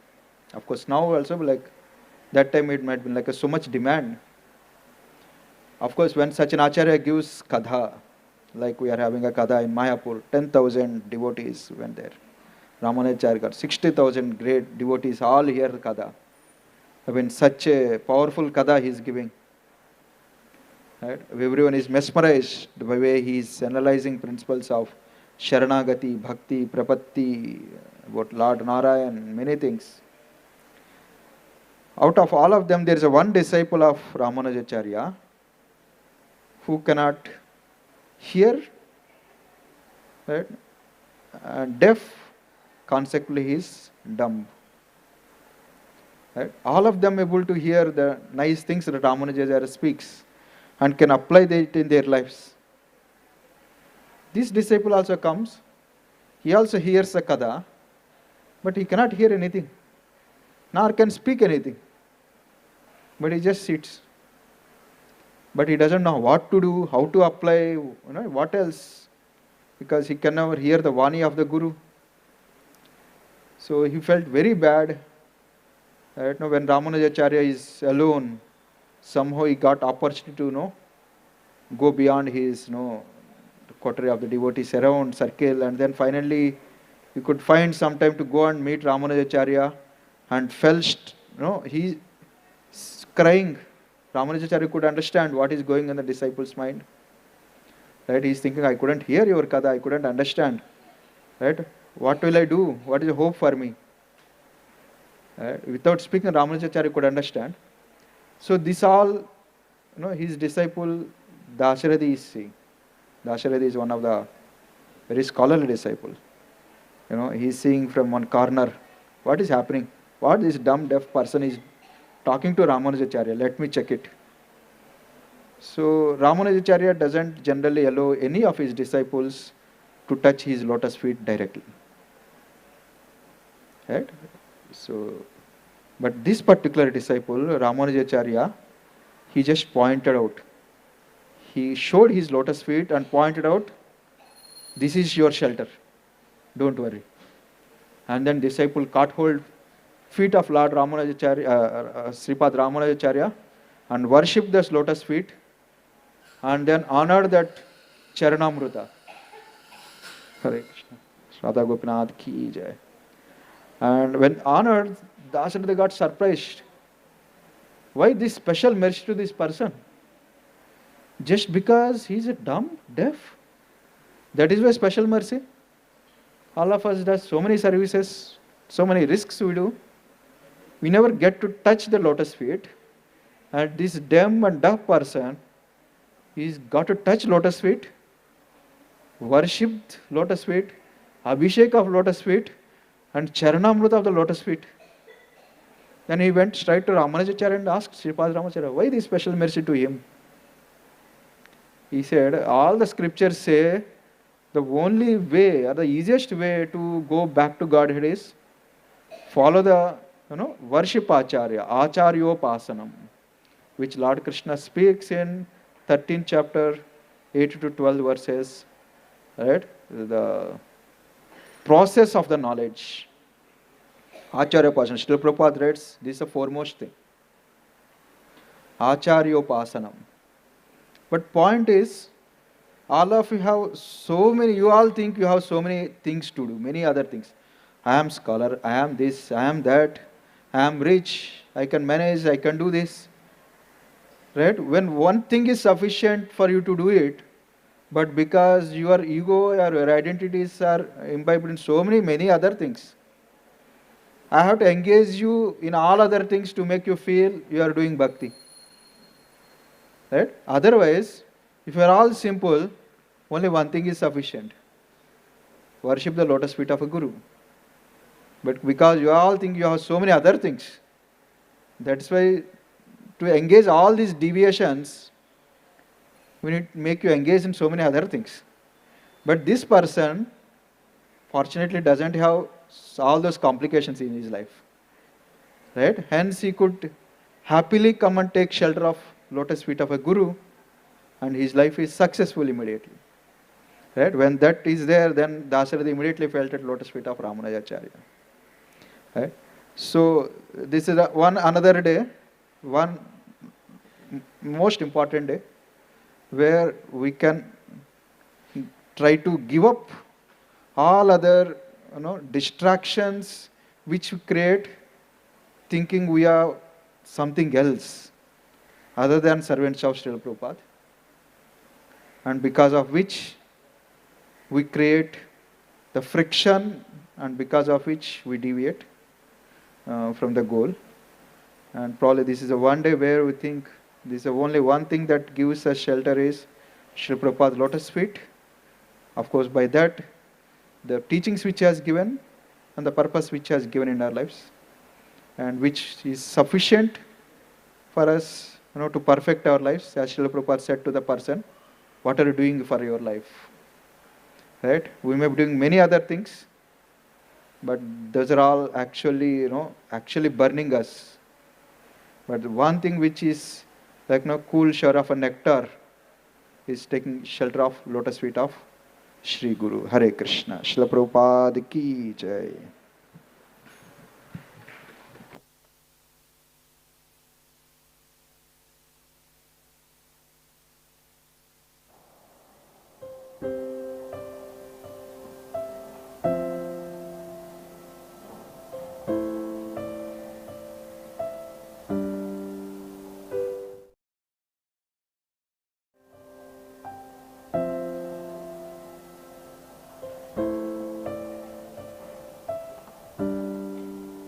A: Of course, now also like that time it might be like so much demand. Of course, when such an acharya gives kadha, Like we are having a Kada in Mayapur, 10,000 devotees went there. Ramanujacharya got 60,000 great devotees all hear Kada. I mean, such a powerful Kada he is giving. Right? Everyone is mesmerized by the way he is analyzing principles of Sharanagati, Bhakti, Prapatti, about Lord Narayan, many things. Out of all of them, there is a one disciple of Ramanujacharya who cannot hear, right? Deaf, consequently he is dumb. Right? All of them able to hear the nice things that Ramanujacharya speaks and can apply it in their lives. This disciple also comes, he also hears the Kada, but he cannot hear anything, nor can speak anything. But he just sits. But he doesn't know what to do, how to apply, what else, because he can never hear the Vani of the Guru. So he felt very bad. When Ramanujacharya is alone, somehow he got opportunity to go beyond his coterie of the devotees around circle, and then finally he could find some time to go and meet Ramanujacharya, and felt he crying. Ramanujacharya could understand what is going in the disciple's mind. Right? He is thinking, I couldn't hear your Kada, I couldn't understand. Right? What will I do? What is the hope for me? Without speaking, Ramanujacharya could understand. So this all, his disciple Dasharatha is seeing. Dasharatha is one of the very scholarly disciples. He is seeing from one corner what is happening. What this dumb deaf person is talking to Ramanujacharya. Let me check it. So Ramanujacharya doesn't generally allow any of his disciples to touch his lotus feet directly. Right? So, but this particular disciple, Ramanujacharya, he just pointed out. He showed his lotus feet and pointed out, this is your shelter. Don't worry. And then disciple caught hold feet of Lord Ramanujacharya, Sripad Ramanujacharya, and worshipped those lotus feet, and then honored that Charanamrita. Hare Krishna. Radha Gopinath ki jai. And when honored, Dasharatha got surprised. Why this special mercy to this person? Just because he is a dumb, deaf? That is why special mercy? All of us does so many services, so many risks we do. We never get to touch the lotus feet. And this dumb and deaf person, he's got to touch lotus feet, worshipped lotus feet, abhishek of lotus feet, and charanamrita of the lotus feet. Then he went straight to Ramanujacharya and asked Sripad Ramanujacharya, why this special mercy to him? He said, all the scriptures say the only way or the easiest way to go back to Godhead is follow the worship Acharya, Acharyopasanam, which Lord Krishna speaks in 13th chapter, 8 to 12 verses. Right? The process of the knowledge. Acharyopasanam. Srila Prabhupada writes, this is the foremost thing. Acharyopasanam. But point is, all of you have so many, you all think you have so many things to do, many other things. I am scholar, I am this, I am that, I am rich, I can manage, I can do this. Right? When one thing is sufficient for you to do it, but because your ego or your identities are imbibed in so many other things, I have to engage you in all other things to make you feel you are doing bhakti. Right? Otherwise, if you are all simple, only one thing is sufficient. Worship the lotus feet of a guru. But because you all think you have so many other things, that's why to engage all these deviations, we need to make you engage in so many other things. But this person, fortunately, doesn't have all those complications in his life. Right? Hence, he could happily come and take shelter of lotus feet of a guru, and his life is successful immediately. Right? When that is there, then Dasharatha immediately felt at lotus feet of Ramanujacharya. Right? So this is one another day, one most important day, where we can try to give up all other distractions which we create, thinking we are something else other than servants of Srila Prabhupada, and because of which we create the friction, and because of which we deviate from the goal. And probably this is a one day where we think this is the only one thing that gives us shelter is Srila Prabhupada's lotus feet. Of course, by that, the teachings which he has given and the purpose which he has given in our lives, and which is sufficient for us to perfect our lives. As Srila Prabhupada said to the person, what are you doing for your life? Right? We may be doing many other things, but those are all actually, actually burning us. But the one thing which is like cool shower of a nectar is taking shelter of lotus feet of Shri Guru. Hare Krishna. Srila Prabhupada ki jai.